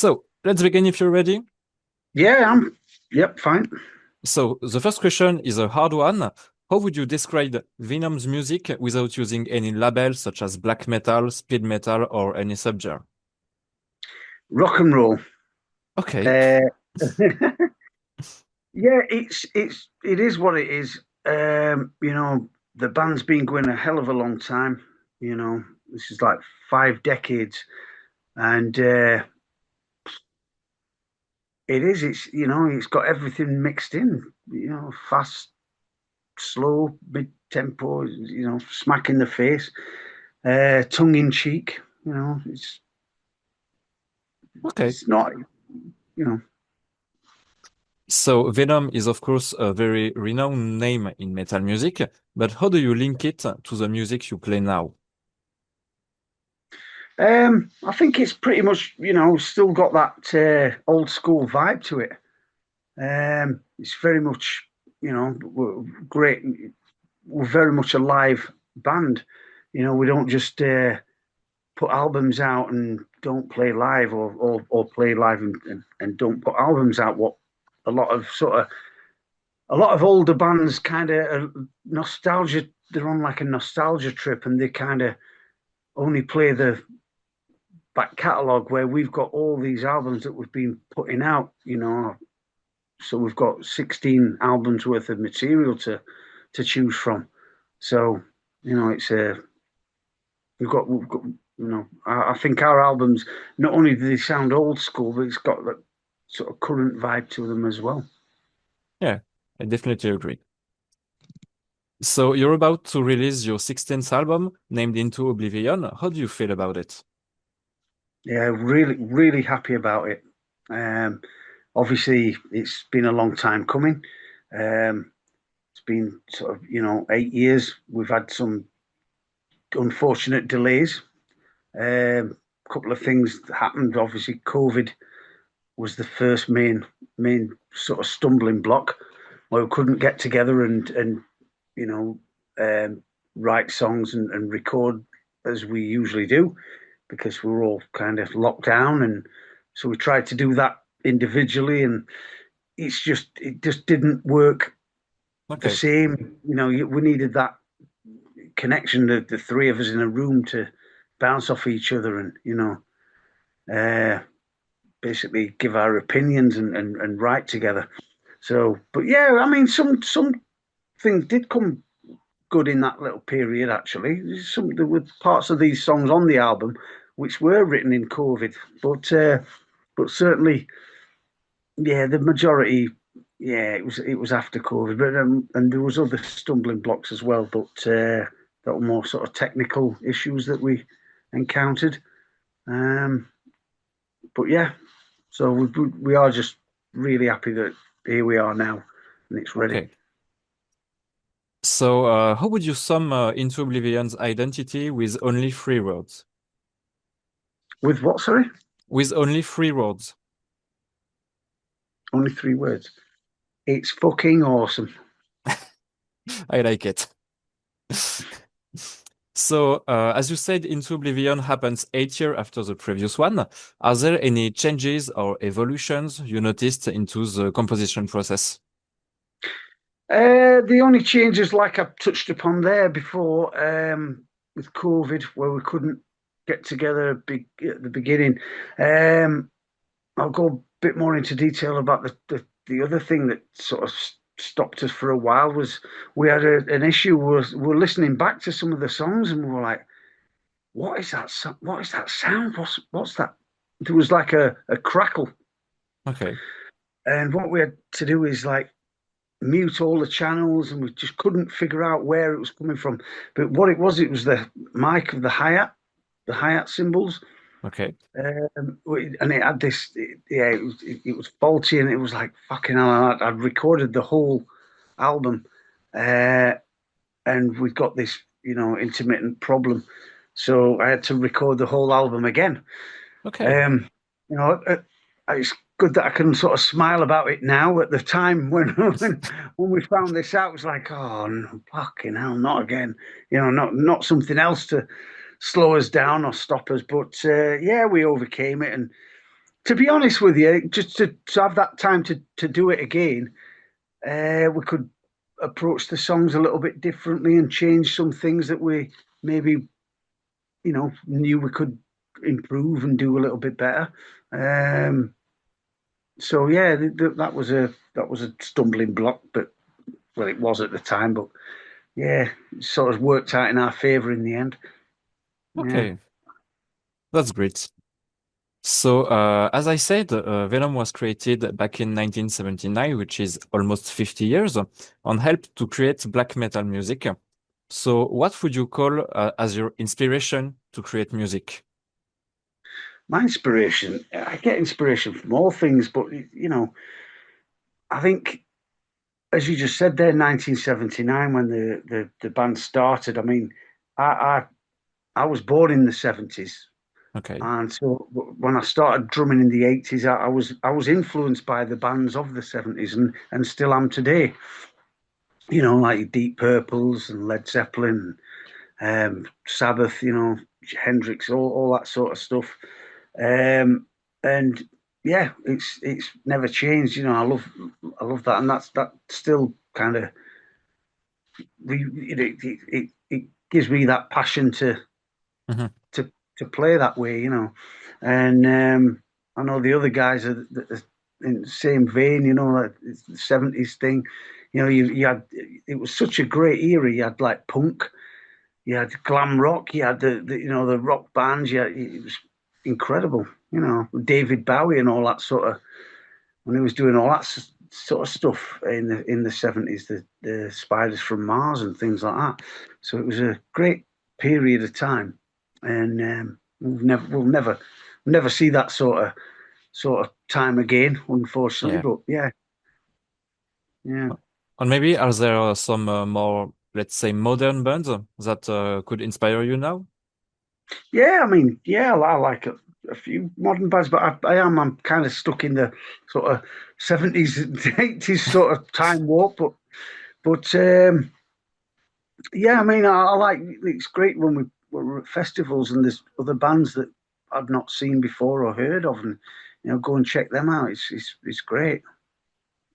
So let's begin if you're ready. Yeah, yep, fine. So the first question is a hard one. How would you describe Venom's music without using any labels such as black metal, speed metal, or any subgenre? Rock and roll. Okay. Uh, yeah, it is what it is. The band's been going a hell of a long time. This is like 5 decades, and it is. It's got everything mixed in. Fast, slow, mid tempo. Smack in the face, tongue in cheek. Okay. It's not. You know. So Venom is of course a very renowned name in metal music, but how do you link it to the music you play now? I think it's pretty much, still got that old school vibe to it. It's very much, we're great. We're very much a live band. We don't just put albums out and don't play live, or play live and don't put albums out. What a lot of older bands kind of nostalgia. They're on like a nostalgia trip, and they kind of only play the back catalogue, where we've got all these albums that we've been putting out, so we've got 16 albums worth of material to choose from. So, it's a we've got I think our albums, not only do they sound old school, but it's got that sort of current vibe to them as well. Yeah, I definitely agree. So you're about to release your 16th album named Into Oblivion. How do you feel about it? Yeah, really, really happy about it. Um, Obviously, it's been a long time coming. It's been sort of, 8 years. We've had some unfortunate delays. A couple of things happened. Obviously, COVID was the first main sort of stumbling block, where we couldn't get together and you know um, write songs and record as we usually do, because we were all kind of locked down, and so we tried to do that individually, and it just didn't work the Okay. same. We needed that connection, the three of us in a room, to bounce off each other, and uh, basically give our opinions and write together. So, but yeah, I mean, some things did come good in that little period. Actually, there were parts of these songs on the album which were written in COVID, but certainly, yeah, the majority, yeah, it was after COVID. But and there was other stumbling blocks as well, but that were more sort of technical issues that we encountered. Um, but yeah, so we are just really happy that here we are now, and it's ready. Okay. So how would you sum Into Oblivion's identity with only three words? With what? Sorry, With only three words. only 3 words. It's fucking awesome. I like it. So, as you said, Into Oblivion happens 8 years after the previous one. Are there any changes or evolutions you noticed into the composition process? The only changes, like I touched upon there before, with COVID, where we couldn't get together at the beginning. Um, I'll go a bit more into detail about the other thing that sort of stopped us for a while. Was we had an issue. We're listening back to some of the songs, and we were like, "What is that? What is that sound? What's that?" There was like a crackle, Okay. and what we had to do is like mute all the channels, and we just couldn't figure out where it was coming from. But what it was the mic of the hi-hat cymbals, Okay. and it had this. Yeah, it was faulty, and it was like fucking hell. I'd recorded the whole album, uh, and we got this, intermittent problem, so I had to record the whole album again. Okay. Um, it's good that I can sort of smile about it now. At the time when when we found this out, it was like, oh no, fucking hell, not again. Not something else to slow us down or stop us. But yeah, we overcame it, and To be honest with you, just to have that time to do it again, we could approach the songs a little bit differently and change some things that we maybe knew we could improve and do a little bit better. Um, so yeah, that was a stumbling block, but well, it was at the time, but yeah, it sort of worked out in our favour in the end. Yeah, Okay, that's great. So, as I said, Venom was created back in 1979, which is almost 50 years, and helped to create black metal music. So, what would you call as your inspiration to create music? my inspiration, I get inspiration from all things, but I think as you just said there, 1979 when the band started. I mean, I, I I was born in the 70s. Okay. And so when I started drumming in the 80s, I was influenced by the bands of the 70s and still am today. Like Deep Purples and Led Zeppelin, Sabbath, Hendrix, all that sort of stuff. And yeah, it's never changed. I love that, and that still kind of it gives me that passion to Mhm. to to play that way. And I know the other guys are in the same vein. Like it's the 70s thing. You had it was such a great era. You had like punk, you had glam rock, you had the rock bands. It was incredible. David Bowie and all that sort of when he was doing all that sort of stuff in the 70s, the Spiders from Mars and things like that. So it was a great period of time, and we'll never see that sort of time again, unfortunately. Yeah. But yeah, yeah, Or maybe are there some more, let's say, modern bands that could inspire you now? yeah. I mean, yeah, I like a few modern bands, but I'm kind of stuck in the sort of 70s and 80s sort of time warp. But yeah, I mean, I like it's great when we're at festivals and there's other bands that I've not seen before or heard of, and go and check them out. It's great.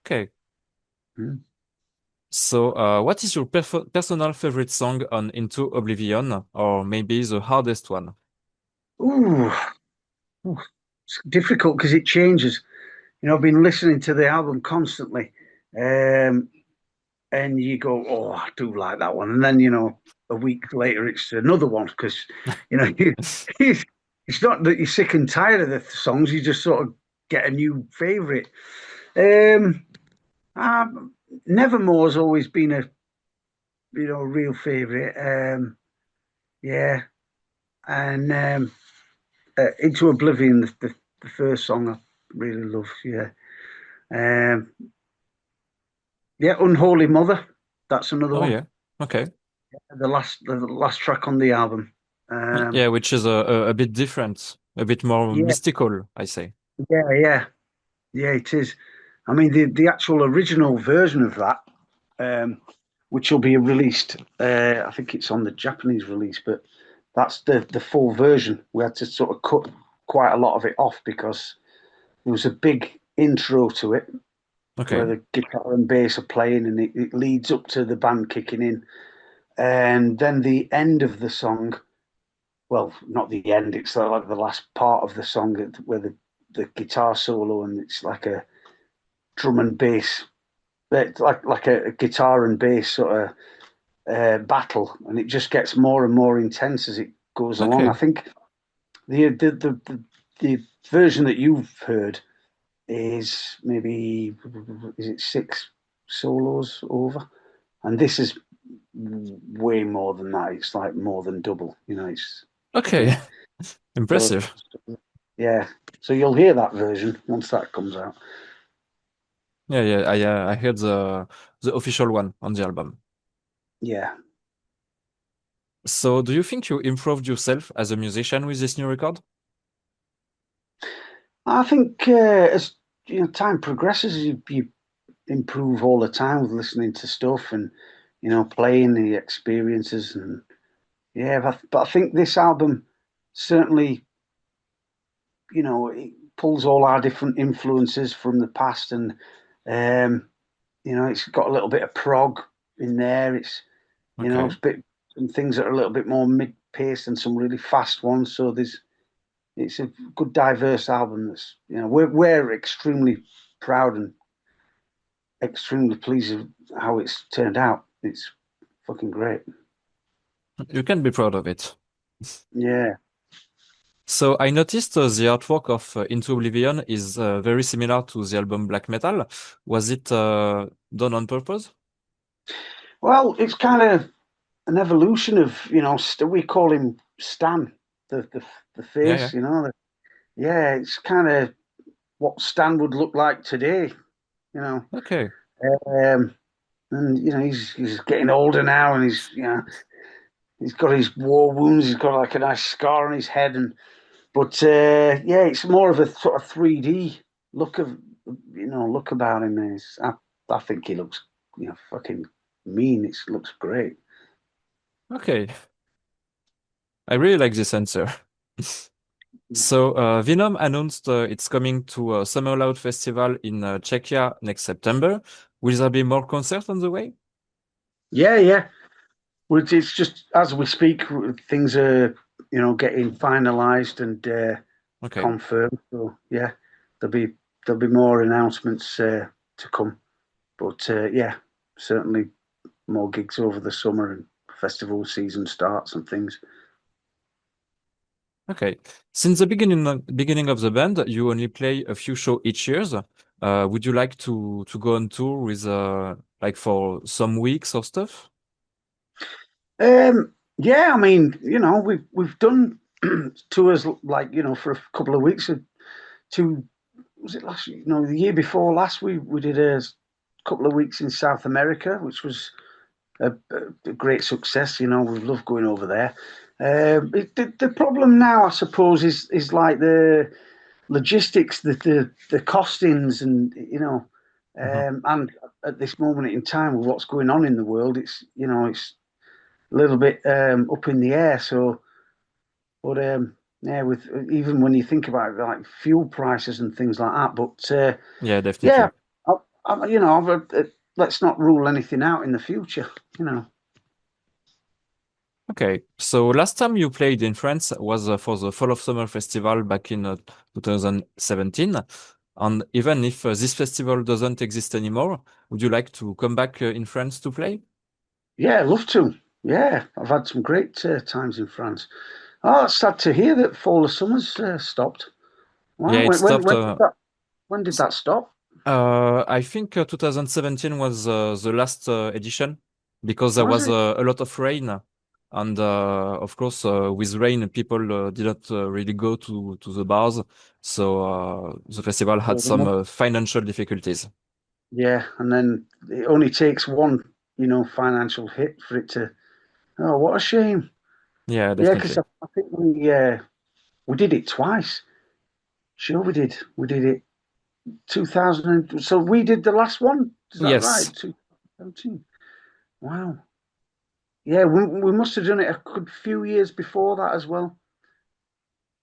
Okay. Mm. So, what is your personal favorite song on Into Oblivion, or maybe the hardest one? Ooh, ooh, it's difficult because it changes. I've been listening to the album constantly, um, and you go, "Oh, I do like that one," and then a week later it's another one because it's not that you're sick and tired of the songs; you just sort of get a new favorite. Um, Nevermore's always been a real favorite. Yeah, and Into Oblivion, the first song I really love. Yeah, um, yeah, Unholy Mother. That's another Oh one. yeah. Okay. The last track on the album. Yeah, which is a bit different, a bit more Yeah, mystical, I say. yeah. Yeah, it is. I mean, the actual original version of that, um, which will be released, I think it's on the Japanese release, but that's the full version. We had to sort of cut quite a lot of it off because there was a big intro to it where Okay. the guitar and bass are playing and it leads up to the band kicking in. And then the end of the song, well, not the end, it's like the last part of the song where the guitar solo and it's like a drum and bass. It's like a guitar and bass sort of battle, and it just gets more and more intense as it goes along. I Okay. think the version that you've heard is maybe is it six solos over, and this is way more than that. It's like more than double. It's a bit Okay. so Impressive. yeah. So you'll hear that version once that comes out. Yeah, yeah. I heard the official one on the album. Yeah, So, do you think you improved yourself as a musician with this new record? I think as time progresses, you improve all the time with listening to stuff and playing the experiences and yeah. But I think this album certainly, pulls all our different influences from the past, and it's got a little bit of prog in there. It's Okay. a bit some things that are a little bit more mid-paced and some really fast ones. So it's a good diverse album. We're extremely proud and extremely pleased with how it's turned out. It's fucking great. You can be proud of it. Yeah. So I noticed the artwork of Into Oblivion is very similar to the album Black Metal. Was it done on purpose? Well, it's kind of an evolution of we call him Stan, the Yeah, yeah. face. Yeah, it's kind of what Stan would look like today. You know, Okay. um, and he's getting older now, and he's got his war wounds. He's got like a nice scar on his head, but it's more of a sort of 3D look look about him. I think he looks fucking mean. It looks great. Okay. I really like this answer. So Venom announced it's coming to a Summer Loud Festival in Czechia next September. Will there be more concerts on the way? Yeah, yeah. Well, it's just as we speak, things are getting finalised and Okay. confirmed. So yeah, there'll be there'll be more announcements to come. But yeah, certainly more gigs over the summer and festival season starts and things. Okay. Since the beginning of the band, you only play a few shows each year. Would you like to go on tour with like for some weeks or stuff? Yeah, I mean, we've done tours like for a couple of weeks. Two Was it last year? No, the year before last. We did a couple of weeks in South America, which was a great success. We love going over there. The problem now, I suppose, is like the logistics, the costings, Mhm. and at this moment in time with what's going on in the world, it's a little bit up in the air. But yeah, with even when you think about it, like fuel prices and things like that. But Yeah, yeah, definitely. let's not rule anything out in the future. You know. Okay. So last time you played in France was for the Fall of Summer Festival back in 2017. And even if this festival doesn't exist anymore, would you like to come back in France to play? Yeah, love to. Yeah, I've had some great times in France. Oh, it's sad to hear that Fall of Summer's stopped. Yeah, Wow, it stopped. when did that stop? I think 2017 was the last edition because there Was was it? a lot of rain, and of course, with rain, people didn't really go to the bars, so the festival had Oh, some financial difficulties. yeah, and then it only takes one, financial hit for it to. Oh, what a shame. Yeah, Yeah, because definitely. I think we did it twice. Sure, we did. We did it 2000. So we did the last one. Is that Yes, right? 2017. Wow. Yeah, we must have done it a good few years before that as well.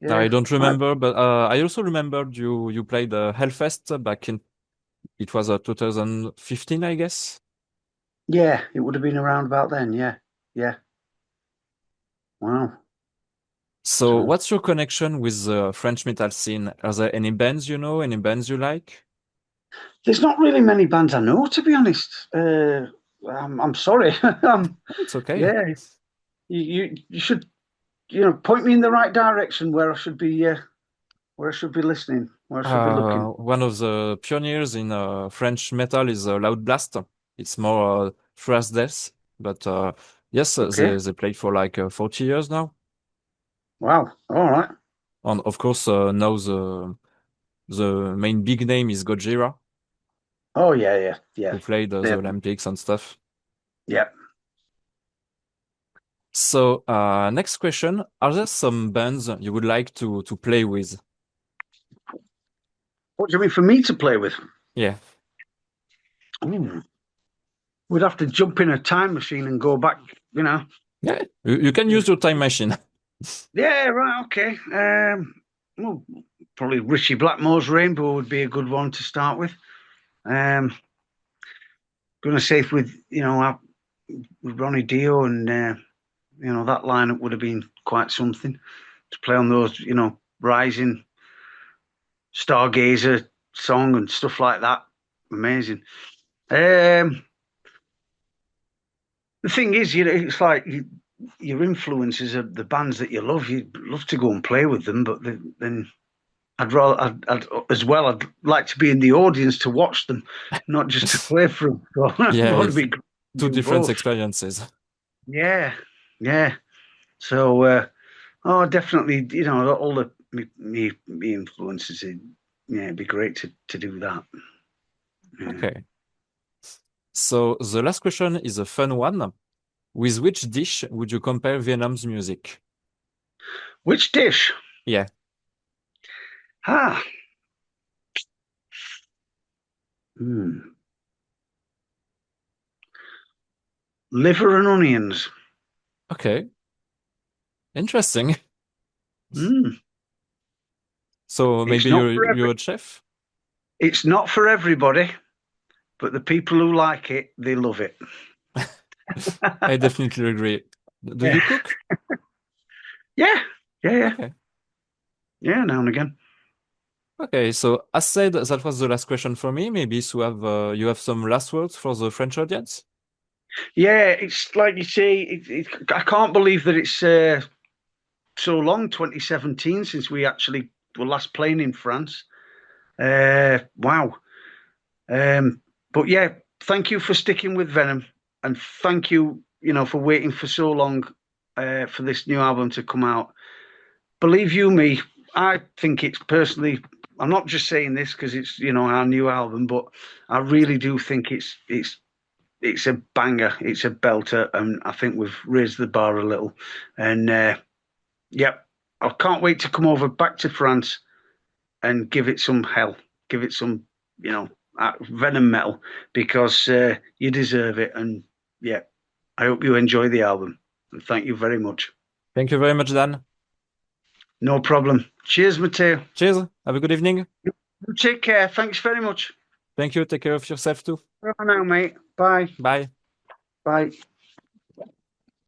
I Yeah. don't remember, but I also remembered you played Hellfest back in it was 2015, I guess. Yeah, it would have been around about then. Yeah. Yeah. Wow. So, So what's your connection with the French metal scene? Are there any bands you know? Any bands you like? there's not really many bands I know, to be honest. I'm sorry. It's okay. Yeah, you should point me in the right direction where I should be listening, where I should be looking. One of the pioneers in French metal is Loud Blast. It's more thrash death, but yes, Okay. they played for like 40 years now. Wow. All right. And of course, now the main big name is Gojira, Oh yeah, yeah, yeah. who played the Yeah. Olympics and stuff. Yeah. So, next question: are there some bands you would like to play with? What do you mean for me to play with? Yeah, Ooh, we'd have to jump in a time machine and go back, you know. yeah. You can use your time machine. Yeah, right, okay. Well, Probably Richie Blackmore's Rainbow would be a good one to start with. Gonna say with with Ronnie Dio and that lineup would have been quite something to play on those Rising Stargazer song and stuff like that. Amazing. The thing is, it's like your influences are the bands that you love. You'd love to go and play with them, but then I'd as well. I'd like to be in the audience to watch them, not just to play for them. So it Yeah, would it's be great to two do different both. experiences. Yeah, yeah. So, oh, definitely. All the me influences. Yeah, it'd be great to do that. Yeah. Okay. So the last question is a fun one. With which dish would you compare Venom's music? Which dish? Yeah. Ah, hmm. Liver and onions. Okay. Interesting. Hmm. So It's maybe not for you're a chef? It's not for everybody, but the people who like it, they love it. I definitely agree. Do Yeah, you cook? yeah, yeah, yeah, Okay. yeah. Now and again. Okay, so as said, that was the last question for me. Maybe you have some last words for the French audience? Yeah, it's like you say. I can't believe that it's so long, 2017, since we actually were last playing in France. Wow. Um, but yeah, thank you for sticking with Venom, and thank you, for waiting for so long for this new album to come out. Believe you me, I think it's personally. I'm not just saying this because it's our new album, but I really do think it's a banger. It's a belter, and I think we've raised the bar a little. And yep, I can't wait to come over back to France and give it some hell, give it some, Venom metal because you deserve it. And yeah, I hope you enjoy the album. And thank you very much. Thank you very much, Dan. No problem. Cheers, Matteo. Cheers. Have a good evening. Take care. Thanks very much. Thank you. Take care of yourself too. Bye now, mate. Bye. Bye. Bye.